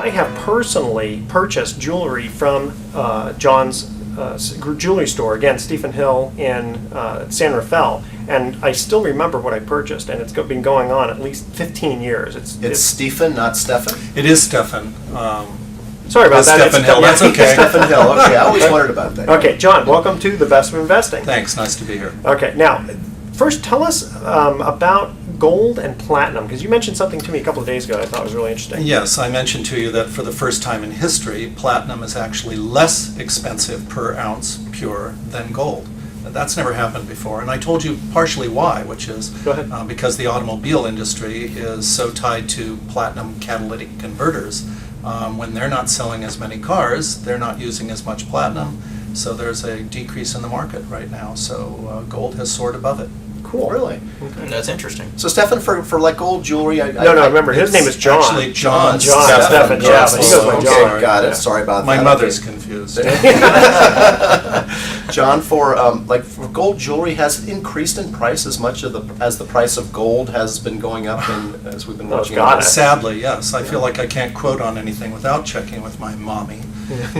I have personally purchased jewelry from John's jewelry store, again, Stephen Hill in San Rafael, and I still remember what I purchased, and it's been going on at least 15 years. It's Stephen, not Stefan? It is Stefan. Sorry about that. Stephen Hill, that's okay. Stephen Hill, okay, I always wondered about that. Okay, John, welcome to The Best of Investing. Thanks, nice to be here. Okay, now, first tell us about gold and platinum, because you mentioned something to me a couple of days ago that I thought was really interesting. Yes, I mentioned to you that for the first time in history, platinum is actually less expensive per ounce pure than gold. That's never happened before, and I told you partially why, which is Go ahead. Because the automobile industry is so tied to platinum catalytic converters. When they're not selling as many cars, they're not using as much platinum, so there's a decrease in the market right now. So gold has soared above it. Cool. Really? That's interesting. So Stefan, for like gold jewelry, No, remember, his name is John. Actually, John Stefan, yeah, but he goes by okay, John. got it. Yeah. Sorry about My that. mother's Okay. confused. John, for gold jewelry, has it increased in price as much as the price of gold has been going up as we've been Oh, watching? got it. Sadly, yes. I feel like I can't quote on anything without checking with my mommy.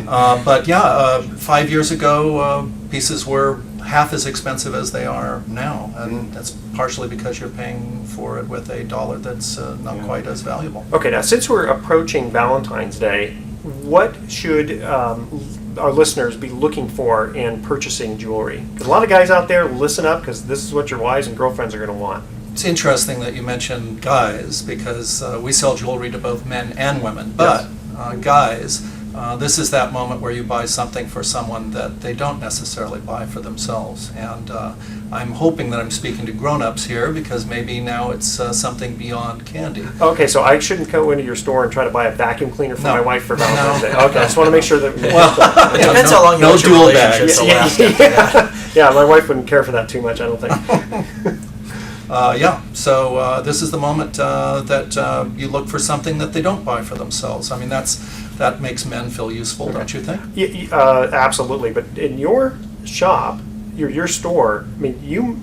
But yeah, 5 years ago, pieces were half as expensive as they are now, and that's partially because you're paying for it with a dollar that's not quite as valuable. Okay, now since we're approaching Valentine's Day, what should our listeners be looking for in purchasing jewelry? 'Cause a lot of guys out there, listen up, because this is what your wives and girlfriends are going to want. It's interesting that you mentioned guys, because we sell jewelry to both men and women, but guys, this is that moment where you buy something for someone that they don't necessarily buy for themselves. And I'm hoping that I'm speaking to grown-ups here, because maybe now it's something beyond candy. Okay, so I shouldn't go into your store and try to buy a vacuum cleaner for No. my wife for Valentine's No. Day. Okay, I just want to make sure that... Well, It depends how long you no want your dual relationship bags. to last. Yeah, my wife wouldn't care for that too much, I don't think. So this is the moment that you look for something that they don't buy for themselves. I mean, that makes men feel useful, don't you think? Absolutely, but in your shop, your store, I mean, you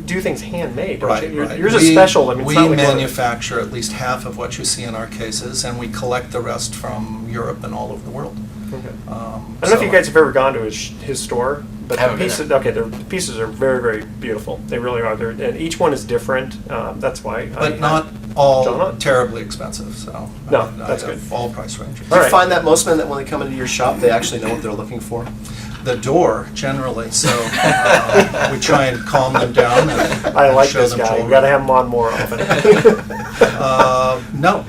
do things handmade, don't you? Right. Yours is special. I mean, it's we not like manufacture at least half of what you see in our cases, and we collect the rest from Europe and all over the world. Okay. I don't know if you guys have ever gone to his store, but Haven't the been pieces, there. okay, the pieces are very, very beautiful. They really are. And each one is different. That's why. But not all John? terribly expensive, so. No, I that's have good. all price ranges. Do you Alright. find that most men that when they come into your shop, they actually know what they're looking for? The door, generally, so we try and calm them down and I like show this them guy. jewelry. You got to have him on more often. No,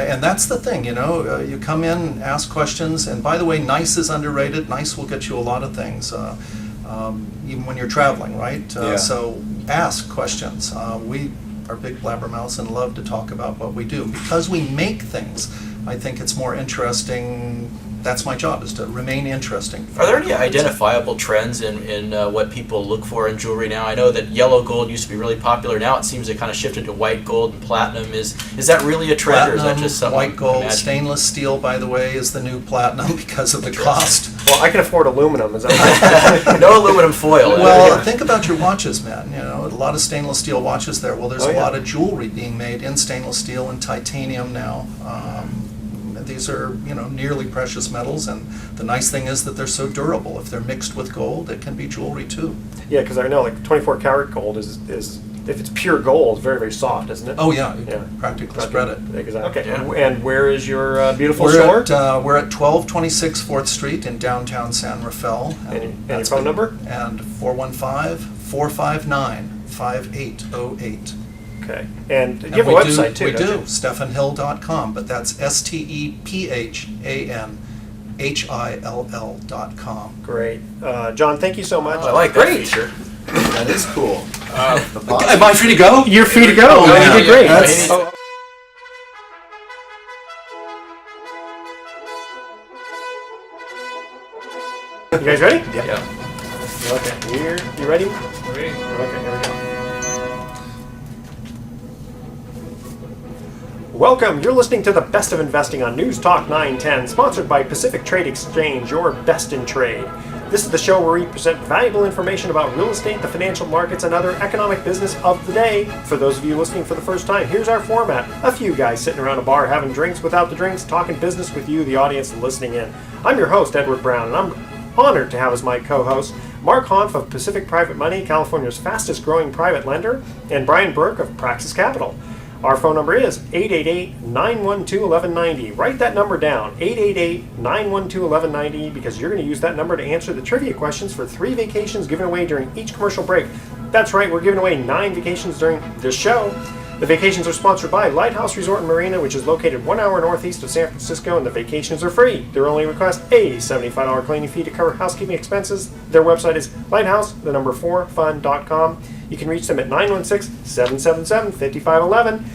and that's the thing, you come in, ask questions, and by the way, nice is underrated. Nice will get you a lot of things, even when you're traveling, right? Yeah. So ask questions. We are big blabbermouths and love to talk about what we do. Because we make things, I think it's more interesting. That's my job, is to remain interesting. Are there any identifiable trends in what people look for in jewelry now? I know that yellow gold used to be really popular. Now it seems it kind of shifted to white gold and platinum. Is that really a trend, or is that Platinum, just something white gold, imagined? stainless steel, by the way, is the new platinum because of the cost. Well, I can afford aluminum. Is that right? No aluminum foil. Well, think about your watches, man. A lot of stainless steel watches there. Well, there's Oh, a yeah. lot of jewelry being made in stainless steel and titanium now. These are, nearly precious metals, and the nice thing is that they're so durable. If they're mixed with gold, it can be jewelry too. Yeah, because I know like 24 karat gold is if it's pure gold, very, very soft, isn't it? Oh yeah, you Yeah. can practically spread it. Exactly. Okay, Yeah. and where is your beautiful store? We're at 1226 4th Street in downtown San Rafael. And your that's phone number? And 415-459-5808. Okay, and you And have a we website too, We don't do, you? stephanhill.com, but that's STEPHANHILL.com. Great. John, thank you so much. I like that feature. That is cool. The boss. Am I free to go? You're free to go. Oh, You yeah. did great. That's- Oh. You guys ready? Yeah. Okay. You ready? Ready? Okay, here we go. Welcome. You're listening to the Best of Investing on News Talk 910, sponsored by Pacific Trade Exchange, your best in trade. This is the show where we present valuable information about real estate, the financial markets, and other economic business of the day. For those of you listening for the first time, here's our format. A few guys sitting around a bar having drinks without the drinks, talking business with you, the audience, listening in. I'm your host, Edward Brown, and I'm honored to have as my co-host Mark Hanf of Pacific Private Money, California's fastest growing private lender, and Brian Burke of Praxis Capital. Our phone number is 888-912-1190. Write that number down, 888-912-1190, because you're going to use that number to answer the trivia questions for 3 vacations given away during each commercial break. That's right, we're giving away 9 vacations during this show. The vacations are sponsored by Lighthouse Resort and Marina, which is located 1 hour northeast of San Francisco, and the vacations are free. Their only request, a $75 cleaning fee to cover housekeeping expenses. Their website is lighthouse4fun.com. You can reach them at 916-777-5511.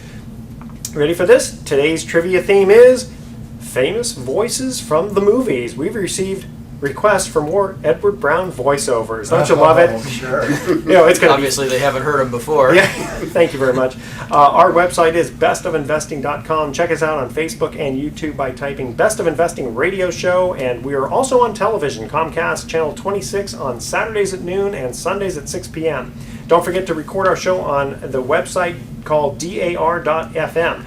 Ready for this? Today's trivia theme is famous voices from the movies. We've received requests for more Edward Brown voiceovers. Don't you love it? Oh, sure. You know, it's gonna Obviously, they haven't heard him before. Yeah, thank you very much. Our website is bestofinvesting.com. Check us out on Facebook and YouTube by typing Best of Investing Radio Show. And we are also on television, Comcast Channel 26 on Saturdays at noon and Sundays at 6 p.m. Don't forget to record our show on the website called dar.fm.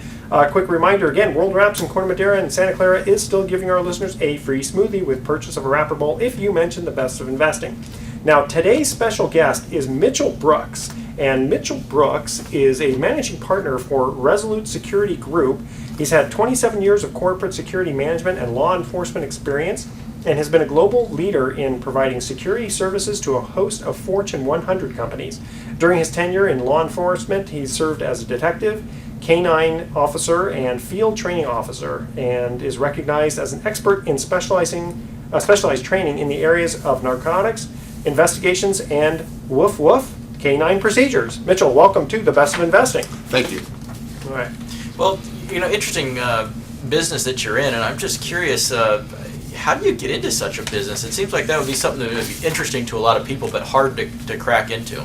Quick reminder again, World Wraps in Corte Madera and Santa Clara is still giving our listeners a free smoothie with purchase of a wrapper bowl if you mention the Best of Investing. Now, today's special guest is Mitchell Brooks, and Mitchell Brooks is a managing partner for Resolute Security Group. He's had 27 years of corporate security management and law enforcement experience, and has been a global leader in providing security services to a host of Fortune 100 companies. During his tenure in law enforcement, he served as a detective, canine officer, and field training officer, and is recognized as an expert in specialized training in the areas of narcotics, investigations, and woof woof canine procedures. Mitchell, welcome to the Best of Investing. Thank you. All right. Well, interesting business that you're in, and I'm just curious, how do you get into such a business? It seems like that would be something that would be interesting to a lot of people, but hard to crack into.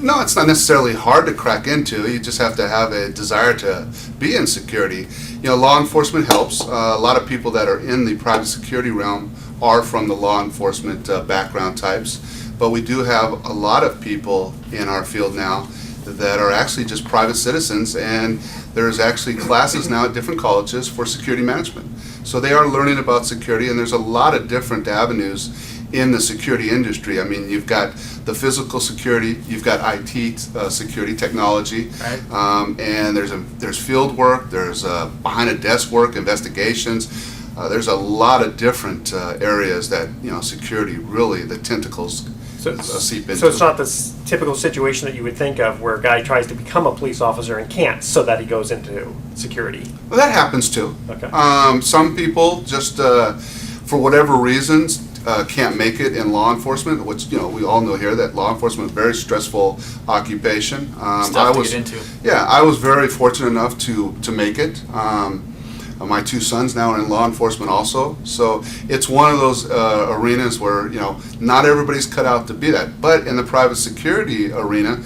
No, it's not necessarily hard to crack into. You just have to have a desire to be in security. Law enforcement helps. A lot of people that are in the private security realm are from the law enforcement background types. But we do have a lot of people in our field now that are actually just private citizens, and there's actually classes now at different colleges for security management. So they are learning about security, and there's a lot of different avenues in the security industry. I mean, you've got the physical security, you've got IT security technology, Right. And there's field work, there's behind a desk work, investigations. There's a lot of different areas that security really the tentacles seep into. So it's not this typical situation that you would think of where a guy tries to become a police officer and can't, so that he goes into security. Well, that happens too. Okay. Some people just for whatever reasons can't make it in law enforcement, which we all know here that law enforcement is a very stressful occupation. Stuff to get into. Yeah, I was very fortunate enough to make it. My 2 sons now are in law enforcement also, so it's one of those arenas where not everybody's cut out to be that. But in the private security arena,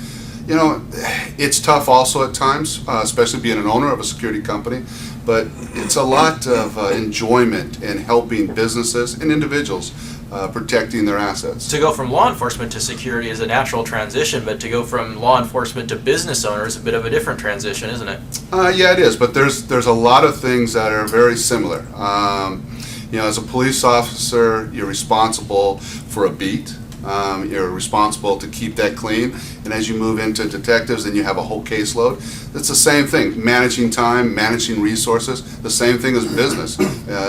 it's tough also at times, especially being an owner of a security company. But it's a lot of enjoyment in helping businesses and individuals protecting their assets. To go from law enforcement to security is a natural transition, but to go from law enforcement to business owner is a bit of a different transition, isn't it? Yeah, it is, but there's a lot of things that are very similar. As a police officer, you're responsible for a beat. You're responsible to keep that clean. And as you move into detectives, then you have a whole caseload. It's the same thing, managing time, managing resources, the same thing as business,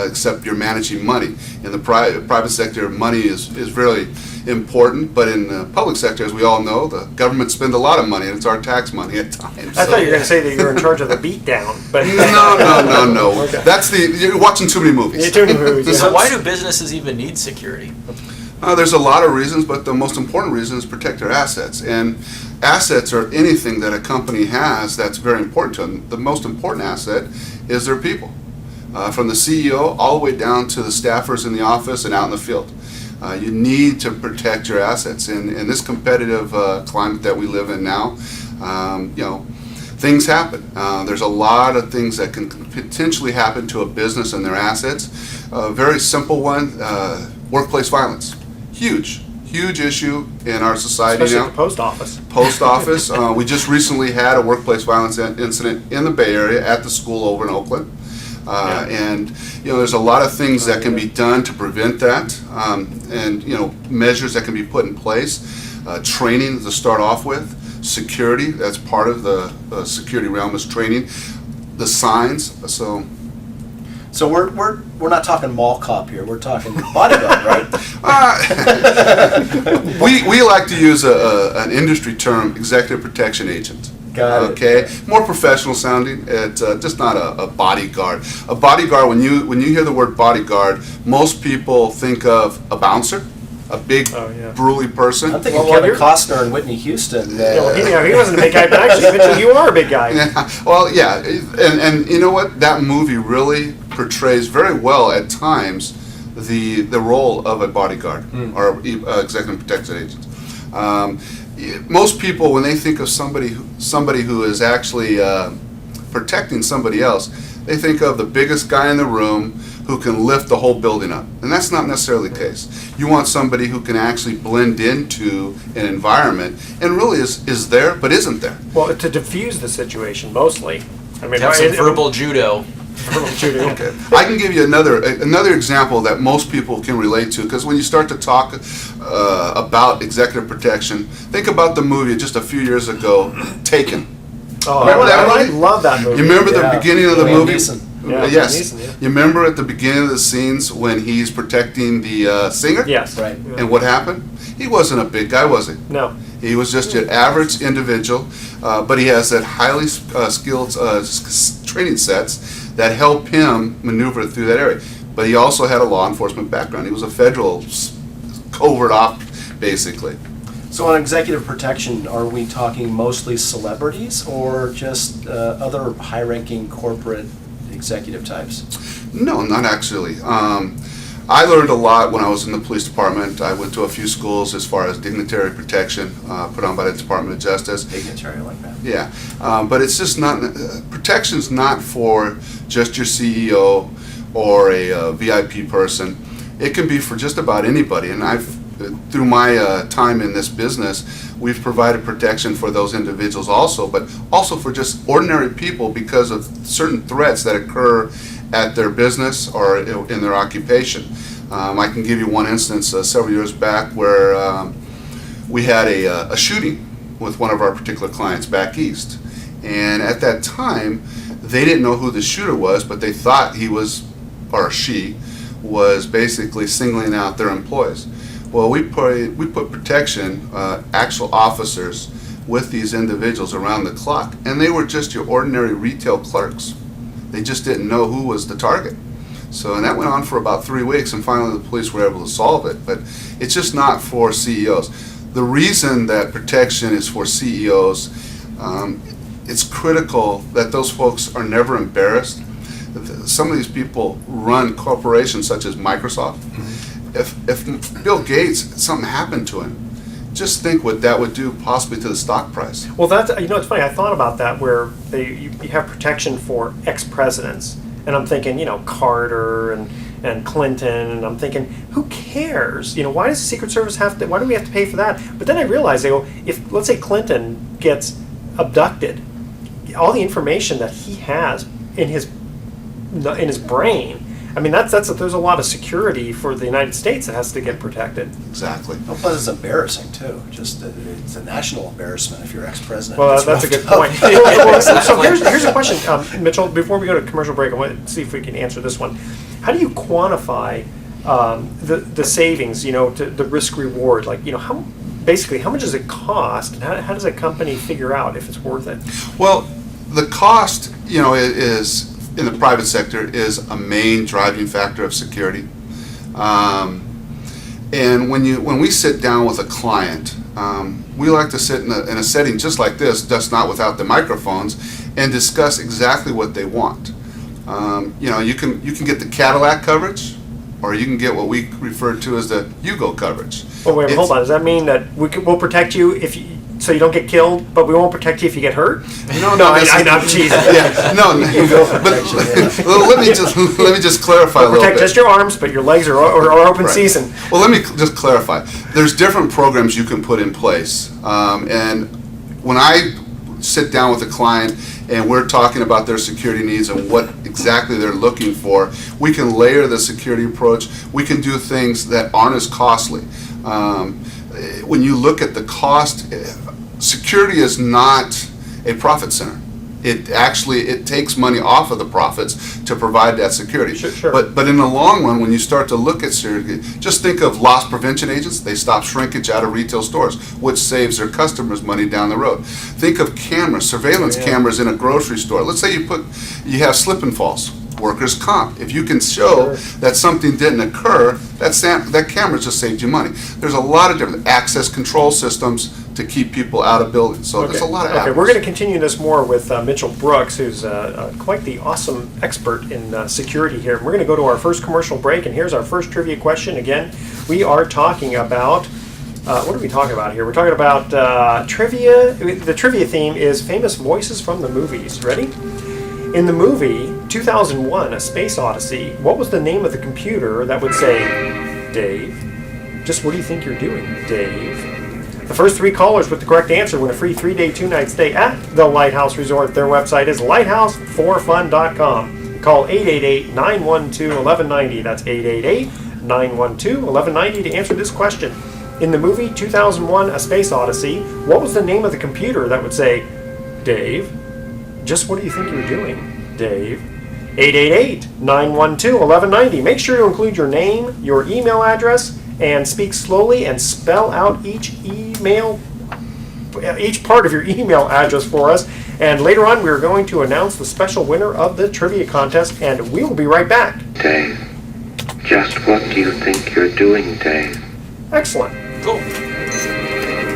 except you're managing money. In the private sector, money is really important, but in the public sector, as we all know, the government spends a lot of money, and it's our tax money at times. I thought you were going to say that you were in charge of the beatdown, but No. Okay. You're watching too many movies. Yeah, too many movies, yeah. So why do businesses even need security? There's a lot of reasons, but the most important reason is protect their assets. And assets are anything that a company has that's very important to them. The most important asset is their people, from the CEO all the way down to the staffers in the office and out in the field. You need to protect your assets. In this competitive climate that we live in now, things happen. There's a lot of things that can potentially happen to a business and their assets. A very simple one, workplace violence. huge issue in our society Especially now. at the post office. Post office. We just recently had a workplace violence incident in the Bay Area at the school over in Oakland. And, there's a lot of things that can be done to prevent that, and, measures that can be put in place. Training to start off with. Security, that's part of the security realm, is training. The signs, So we're not talking mall cop here, we're talking bodyguard, right? we like to use an industry term, executive protection agent. Got it. Okay, more professional sounding. It's just not a bodyguard. A bodyguard, when you hear the word bodyguard, most people think of a bouncer, a big, Oh, yeah. burly person. I'm thinking Well, Kevin you're- Costner and Whitney Houston. He wasn't a big guy, but actually, Mitchell, you are a big guy. Yeah, well, yeah, and you know what? That movie really portrays very well at times the role of a bodyguard or executive protection agent. Most people, when they think of somebody who is actually protecting somebody else, they think of the biggest guy in the room who can lift the whole building up, and that's not necessarily the case. You want somebody who can actually blend into an environment and really is there but isn't there. Well, to diffuse the situation, mostly. I mean, Have some verbal judo. verbal shooting. Okay. I can give you another example that most people can relate to, because when you start to talk about executive protection, think about the movie just a few years ago, Taken. Oh, Remember that I movie? love that movie. You remember Yeah. the beginning of the Liam movie? Neeson. Yeah, Yes. Liam Neeson, yeah. You remember at the beginning of the scenes when he's protecting the singer? Yes. Right. Yeah. And what happened? He wasn't a big guy, was he? No. He was just an average individual, but he has that highly skilled training sets that help him maneuver through that area. But he also had a law enforcement background. He was a federal covert op, basically. So on executive protection, are we talking mostly celebrities or just other high-ranking corporate executive types? No, not actually. I learned a lot when I was in the police department. I went to a few schools as far as dignitary protection put on by the Department of Justice. Dignitary like that. Yeah, but it's just not, protection's not for just your CEO or a VIP person. It can be for just about anybody, and through my time in this business, we've provided protection for those individuals also, but also for just ordinary people because of certain threats that occur at their business or in their occupation. I can give you one instance several years back where we had a shooting with one of our particular clients back east. And at that time, they didn't know who the shooter was, but they thought he was, or she, was basically singling out their employees. Well, we put protection, actual officers, with these individuals around the clock, and they were just your ordinary retail clerks. They just didn't know who was the target. So, and that went on for about 3 weeks, and finally the police were able to solve it. But it's just not for CEOs. The reason that protection is for CEOs, it's critical that those folks are never embarrassed. Some of these people run corporations such as Microsoft. If Bill Gates, something happened to him, just think what that would do possibly to the stock price. Well, that's, it's funny. I thought about that where you have protection for ex-presidents, and I'm thinking, Carter and Clinton, and I'm thinking, who cares? Why does the Secret Service have to? Why do we have to pay for that? But then I realized, if let's say Clinton gets abducted, all the information that he has in his brain. I mean, there's a lot of security for the United States that has to get protected. Exactly. Well, plus it's embarrassing too. Just it's a national embarrassment if you're ex-president. Well, gets that's a roughed good up. point. Well, so here's a question, Mitchell. Before we go to commercial break, I want to see if we can answer this one. How do you quantify the savings? The risk reward. Like, how much does it cost, and how does a company figure out if it's worth it? Well, the cost, is in the private sector is a main driving factor of security. And when we sit down with a client, we like to sit in a setting just like this, just not without the microphones, and discuss exactly what they want. You can get the Cadillac coverage, or you can get what we refer to as the Yugo coverage. Oh, wait, hold It's- on. Does that mean that we'll protect you if so you don't get killed, but we won't protect you if you get hurt? No, No, that's- I'm teasing. Yeah, no, but well, let me just clarify a little Protect bit. just your arms, but your legs are open Right. season. Well, let me just clarify. There's different programs you can put in place. And when I sit down with a client and we're talking about their security needs and what exactly they're looking for, we can layer the security approach. We can do things that aren't as costly. When you look at the cost, security is not a profit center. It takes money off of the profits to provide that security. Sure. But in the long run, when you start to look at security, just think of loss prevention agents. They stop shrinkage out of retail stores, which saves their customers money down the road. Think of cameras, surveillance cameras in a grocery store. Let's say you have slip and falls, workers' comp. If you can show that something didn't occur, that camera just saved you money. There's a lot of different access control systems to keep people out of buildings. So there's a lot of Okay, avenues. we're going to continue this more with Mitchell Brooks, who's quite the awesome expert in security here. We're going to go to our first commercial break, and here's our first trivia question. Again, we are talking about, what are we talking about here? We're talking about trivia. The trivia theme is famous voices from the movies. Ready? In the movie 2001, A Space Odyssey, what was the name of the computer that would say, Dave, just what do you think you're doing, Dave? The first 3 callers with the correct answer win a free 3-day, 2-night stay at the Lighthouse Resort. Their website is lighthouse4fun.com. Call 888-912-1190. That's 888-912-1190 to answer this question. In the movie 2001, A Space Odyssey, what was the name of the computer that would say, Dave, just what do you think you're doing, Dave? 888-912-1190. Make sure to include your name, your email address, and speak slowly and spell out each part of your email address for us. And later on, we're going to announce the special winner of the trivia contest, and we will be right back. Dave, just what do you think you're doing, Dave? Excellent. Cool.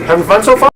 Having fun so far?